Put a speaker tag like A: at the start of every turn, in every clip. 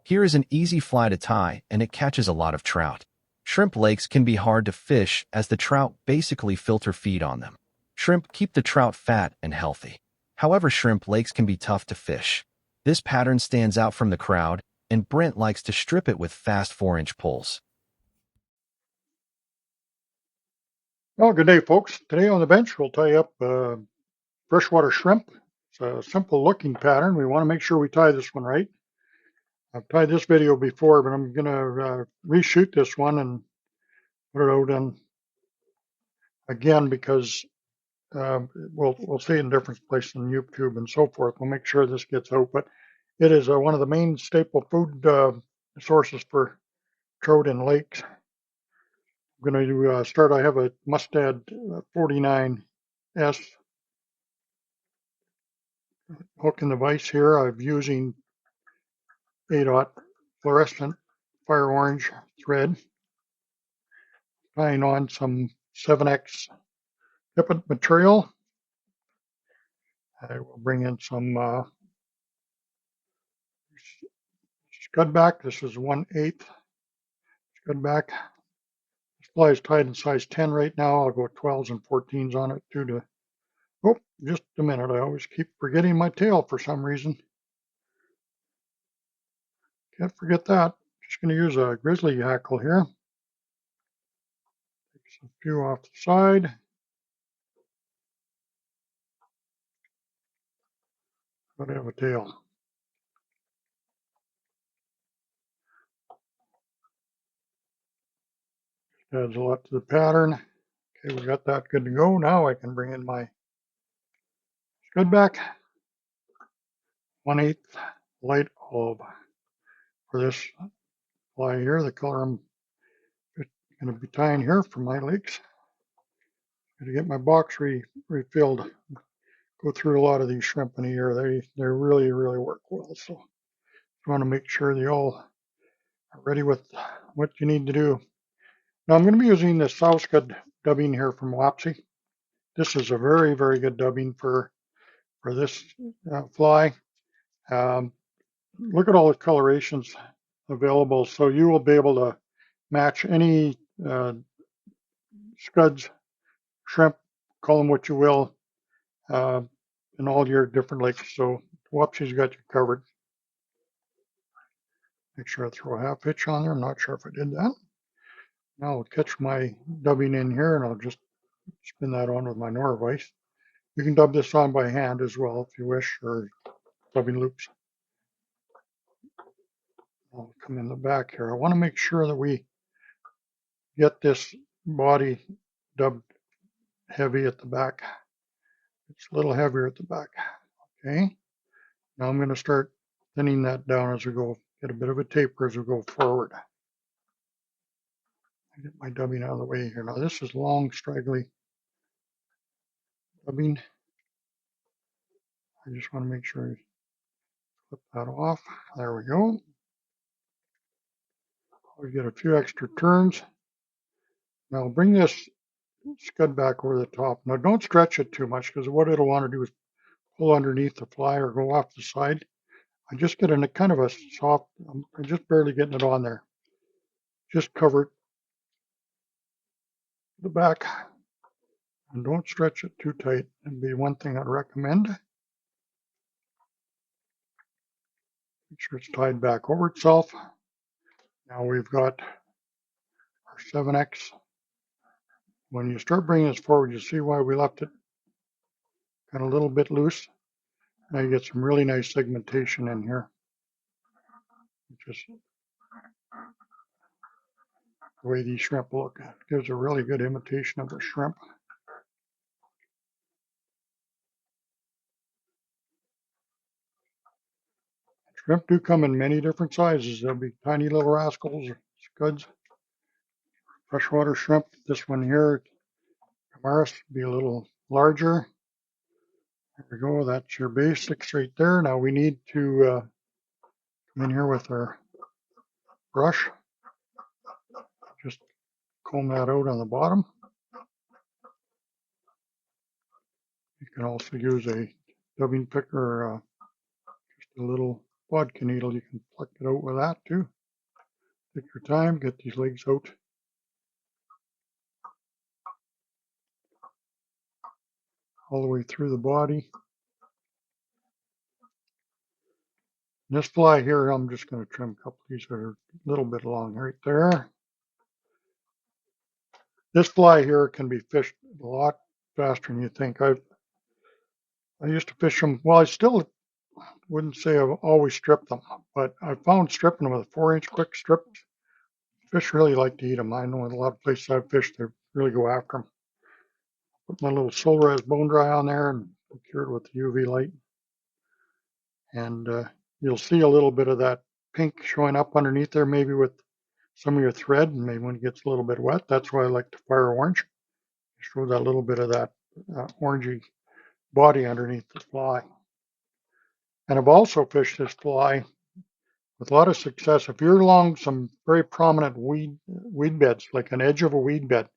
A: Here is an easy fly to tie, and it catches a lot of trout. Shrimp lakes can be hard to fish as the trout basically filter feed on them. Shrimp keep the trout fat and healthy. However, shrimp lakes can be tough to fish. This pattern stands out from the crowd, and Brent likes to strip it with fast 4-inch pulls.
B: Well, good day, folks. Today on the bench, we'll tie up freshwater shrimp. It's a simple looking pattern. We want to make sure we tie this one right. I've tied this video before, but I'm going to reshoot this one and put it out in again because we'll see it in different places on YouTube and so forth. We'll make sure this gets out. But it is one of the main staple food sources for trout in lakes. I'm going to start. I have a Mustad 49S hook and the vise here. I'm using 8/0 fluorescent fire orange thread, tying on some 7X tippet material. I will bring in some scud back. This is 1/8 scud back. This fly is tied in size 10 right now. I'll go 12s and 14s on it due to, oh, just a minute. I always keep forgetting my tail for some reason. Can't forget that. Just going to use a grizzly hackle here. Take a few off the side. But I have a tail. Adds a lot to the pattern. Okay, we got that good to go. Now I can bring in my scud back. 1/8 light olive for this fly here. The color I'm going to be tying here for my lakes. Got to get my box refilled. Go through a lot of these shrimp in a year. They really work well. So you want to make sure they all are ready with what you need to do. Now I'm going to be using this sow scud dubbing here from Wapsi. This is a very good dubbing for this fly. Look at all the colorations available, so you will be able to match any scuds, shrimp, call them what you will, in all your different lakes. So Wapsi's got you covered. Make sure I throw a half hitch on there. I'm not sure if I did that. Now I'll catch my dubbing in here and I'll just spin that on with my Norvise. You can dub this on by hand as well if you wish, or dubbing loops. I'll come in the back here. I want to make sure that we get this body dubbed heavy at the back. It's a little heavier at the back. Okay. Now I'm going to start thinning that down as we go. Get a bit of a taper as we go forward. I get my dubbing out of the way here. Now this is long, straggly dubbing. I just want to make sure I flip that off. There we go. We get a few extra turns. Now I'll bring this scud back over the top. Now don't stretch it too much because what it'll want to do is pull underneath the fly or go off the side. I just get in a kind of a soft, I'm just barely getting it on there. Just cover the back and don't stretch it too tight. That'd be one thing I'd recommend. Make sure it's tied back over itself. Now we've got our 7X. When you start bringing this forward, you see why we left it kind of a little bit loose. Now you get some really nice segmentation in here. Just the way these shrimp look. It gives a really good imitation of a shrimp. Shrimp do come in many different sizes. There'll be tiny little rascals, scuds, freshwater shrimp. This one here, Camaris, be a little larger. There we go. That's your basics right there. Now we need to come in here with our brush. Just comb that out on the bottom. You can also use a dubbing picker, just a little vodka needle. You can pluck it out with that too. Take your time, get these legs out. All the way through the body. And this fly here, I'm just going to trim a couple of these that are a little bit long right there. This fly here can be fished a lot faster than you think. I used to fish them. Well, I still wouldn't say I've always stripped them, but I found stripping them with a 4-inch quick strip, fish really like to eat them. I know in a lot of places I've fished, they really go after them. Put my little Solraz bone dry on there and cure it with the UV light. And you'll see a little bit of that pink showing up underneath there, maybe with some of your thread, and maybe when it gets a little bit wet. That's why I like to fire orange. Show that little bit of that orangey body underneath the fly. And I've also fished this fly with a lot of success. If you're along some very prominent weed beds, like an edge of a weed bed,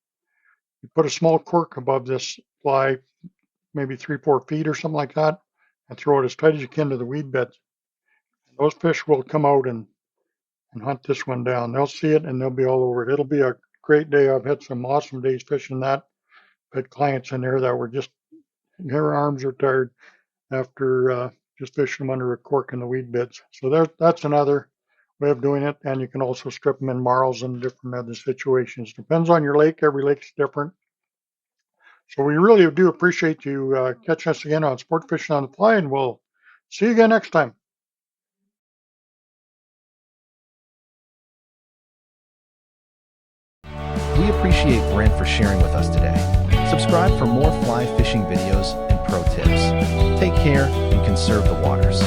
B: you put a small cork above this fly, maybe 3-4 feet or something like that, and throw it as tight as you can to the weed beds. Those fish will come out and hunt this one down. They'll see it and they'll be all over it. It'll be a great day. I've had some awesome days fishing that. I've had clients in there that were just, their arms are tired after just fishing them under a cork in the weed beds. So that's another way of doing it. And you can also strip them in marls and different other situations. Depends on your lake. Every lake's different. So we really do appreciate you catching us again on Sport Fishing on the Fly, and we'll see you again next time.
A: We appreciate Brent for sharing with us today. Subscribe for more fly fishing videos and pro tips. Take care and conserve the waters.